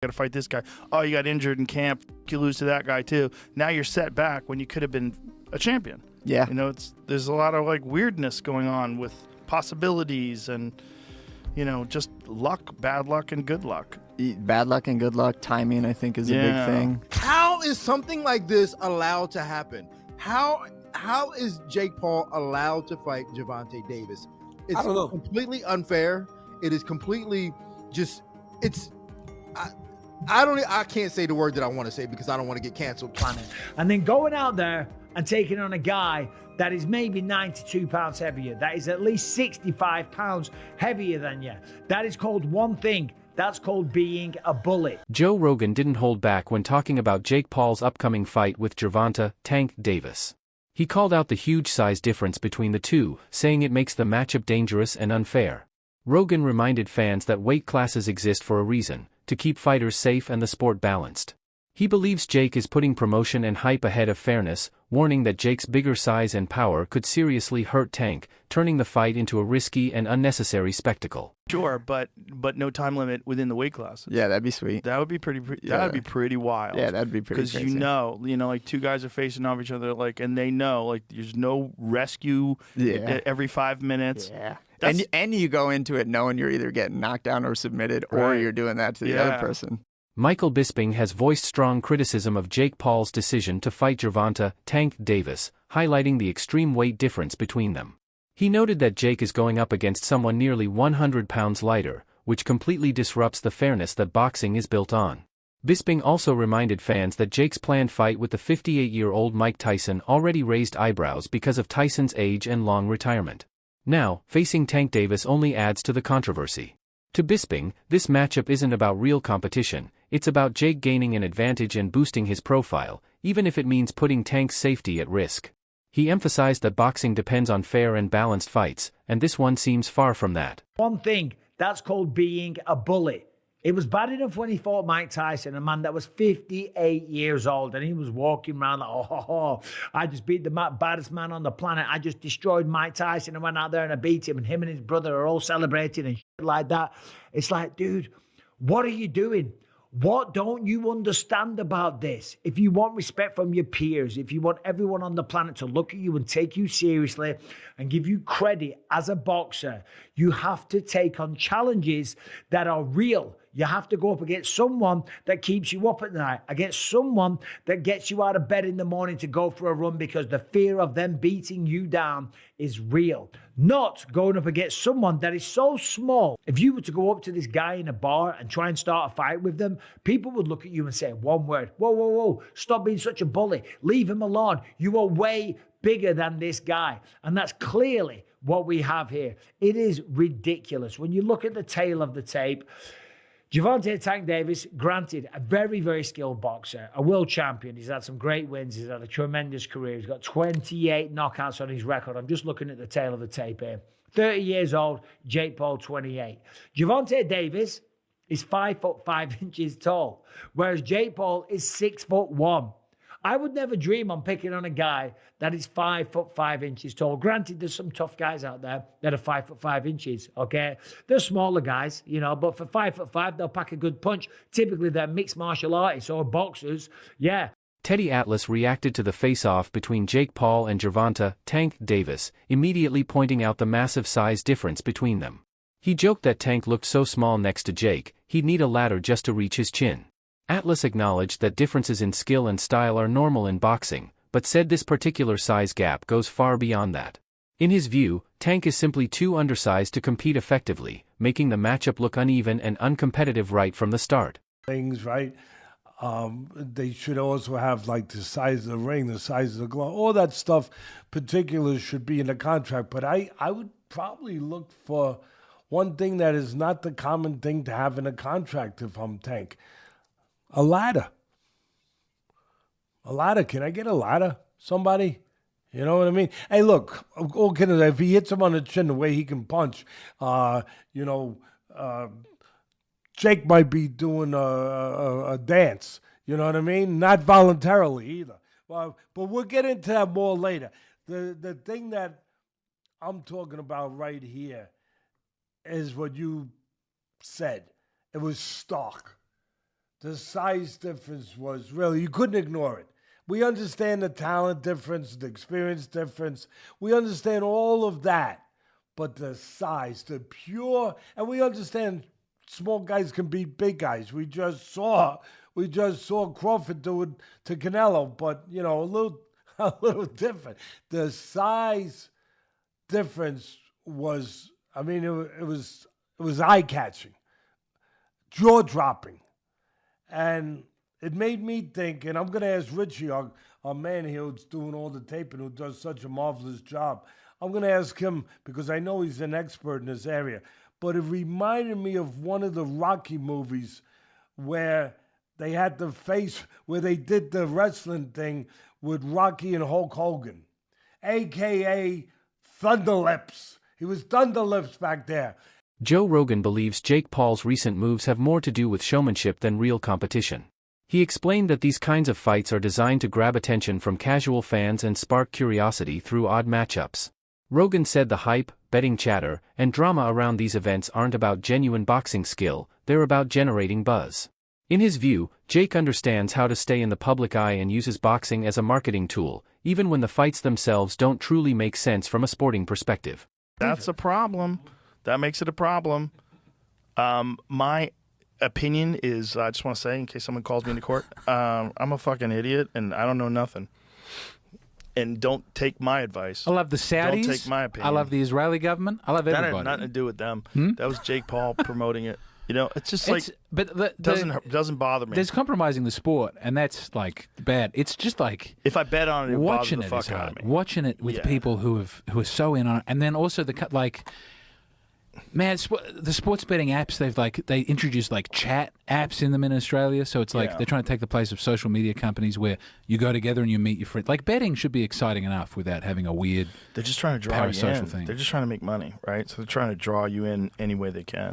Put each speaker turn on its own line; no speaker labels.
got to fight this guy. Oh, you got injured in camp. You lose to that guy too. Now you're set back when you could have been a champion.
Yeah.
You know, there's a lot of like weirdness going on with possibilities and, you know, just luck, bad luck, and good luck.
Bad luck and good luck. Timing, I think, is a big thing.
How is something like this allowed to happen? How is Jake Paul allowed to fight Gervonta Davis? It's completely unfair. It is completely just, I can't say the word that I want to say because I don't want to get canceled.
And then going out there and taking on a guy that is maybe 92 pounds heavier, that is at least 65 pounds heavier than you. That is called one thing. That's called being a bully.
Joe Rogan didn't hold back when talking about Jake Paul's upcoming fight with Gervonta "Tank" Davis. He called out the huge size difference between the two, saying it makes the matchup dangerous and unfair. Rogan reminded fans that weight classes exist for a reason, to keep fighters safe and the sport balanced. He believes Jake is putting promotion and hype ahead of fairness, warning that Jake's bigger size and power could seriously hurt Tank, turning the fight into a risky and unnecessary spectacle.
Sure, but no time limit within the weight class.
Yeah, that'd be sweet.
That would be pretty. That would be pretty wild.
Yeah, that'd be pretty.
Because you know, like two guys are facing off each other, like, and they know, like, there's no rescue. Every 5 minutes.
Yeah. And you go into it knowing you're either getting knocked down or submitted, or you're doing that to the other person.
Michael Bisping has voiced strong criticism of Jake Paul's decision to fight Gervonta "Tank" Davis, highlighting the extreme weight difference between them. He noted that Jake is going up against someone nearly 100 pounds lighter, which completely disrupts the fairness that boxing is built on. Bisping also reminded fans that Jake's planned fight with the 58-year-old Mike Tyson already raised eyebrows because of Tyson's age and long retirement. Now, facing Tank Davis only adds to the controversy. To Bisping, this matchup isn't about real competition, it's about Jake gaining an advantage and boosting his profile, even if it means putting Tank's safety at risk. He emphasized that boxing depends on fair and balanced fights, and this one seems far from that.
One thing, that's called being a bully. It was bad enough when he fought Mike Tyson, a man that was 58 years old, and he was walking around like, I just beat the baddest man on the planet. I just destroyed Mike Tyson and went out there and I beat him, and him and his brother are all celebrating and shit like that. It's like, dude, what are you doing? What don't you understand about this? If you want respect from your peers, if you want everyone on the planet to look at you and take you seriously and give you credit as a boxer, you have to take on challenges that are real. You have to go up against someone that keeps you up at night, against someone that gets you out of bed in the morning to go for a run because the fear of them beating you down is real. Not going up against someone that is so small. If you were to go up to this guy in a bar and try and start a fight with them, people would look at you and say one word, whoa, stop being such a bully. Leave him alone. You are way bigger than this guy. And that's clearly what we have here. It is ridiculous. When you look at the tail of the tape, Gervonta "Tank" Davis, granted, a very, very skilled boxer, a world champion. He's had some great wins. He's had a tremendous career. He's got 28 knockouts on his record. I'm just looking at the tail of the tape here. 30 years old, Jake Paul, 28. Gervonta Davis is 5'5" tall, whereas Jake Paul is 6'1". I would never dream on picking on a guy that is 5'5" tall. Granted, there's some tough guys out there that are 5'5", okay? They're smaller guys, but for 5'5", they'll pack a good punch. Typically, they're mixed martial artists or boxers, yeah.
Teddy Atlas reacted to the face-off between Jake Paul and Gervonta "Tank" Davis, immediately pointing out the massive size difference between them. He joked that Tank looked so small next to Jake, he'd need a ladder just to reach his chin. Atlas acknowledged that differences in skill and style are normal in boxing, but said this particular size gap goes far beyond that. In his view, Tank is simply too undersized to compete effectively, making the matchup look uneven and uncompetitive right from the start.
Things, right? They should also have like the size of the ring, the size of the glove, all that stuff. Particulars should be in the contract, but I would probably look for one thing that is not the common thing to have in a contract if I'm Tank. A ladder. A ladder. Can I get a ladder? Somebody? You know what I mean? Hey, look, if he hits him on the chin the way he can punch, Jake might be doing a dance. You know what I mean? Not voluntarily either. But we'll get into that more later. The thing that I'm talking about right here is what you said. It was stark. the size difference was really, you couldn't ignore it. We understand the talent difference, the experience difference. We understand all of that. But the size, the pure, and we understand small guys can beat big guys. We just saw Crawford do it to Canelo, but you know, a little different. The size difference was, I mean, it was eye-catching, jaw-dropping. And it made me think, and I'm going to ask Richie, our man here who's doing all the taping, who does such a marvelous job. I'm going to ask him, because I know he's an expert in this area, but it reminded me of one of the Rocky movies where they had the face, where they did the wrestling thing with Rocky and Hulk Hogan, a.k.a. Thunderlips. He was Thunderlips back there.
Joe Rogan believes Jake Paul's recent moves have more to do with showmanship than real competition. He explained that these kinds of fights are designed to grab attention from casual fans and spark curiosity through odd matchups. Rogan said the hype, betting chatter, and drama around these events aren't about genuine boxing skill, they're about generating buzz. In his view, Jake understands how to stay in the public eye and uses boxing as a marketing tool, even when the fights themselves don't truly make sense from a sporting perspective.
That's a problem. That makes it a problem. My opinion is, I just want to say, in case someone calls me into court, I'm a fucking idiot and I don't know nothing. And don't take my advice.
I love the Saudis.
Don't take my opinion.
I love the Israeli government. I love everybody.
That had nothing to do with them. That was Jake Paul promoting it. You know, it's just doesn't bother me.
There's compromising the sport, and that's like bad. It's just like
if I bet on it,
watching
it bothers the
it
fuck
is
out
hard.
of me.
Watching it with people who are so in on it, and then also man, the sports betting apps, they introduced like chat apps in them in Australia. So it's like they're trying to take the place of social media companies where you go together and you meet your friends. Like betting should be exciting enough without having a weird.
They're just trying to draw you in.
thing.
They're just trying to make money, right? So they're trying to draw you in any way they can.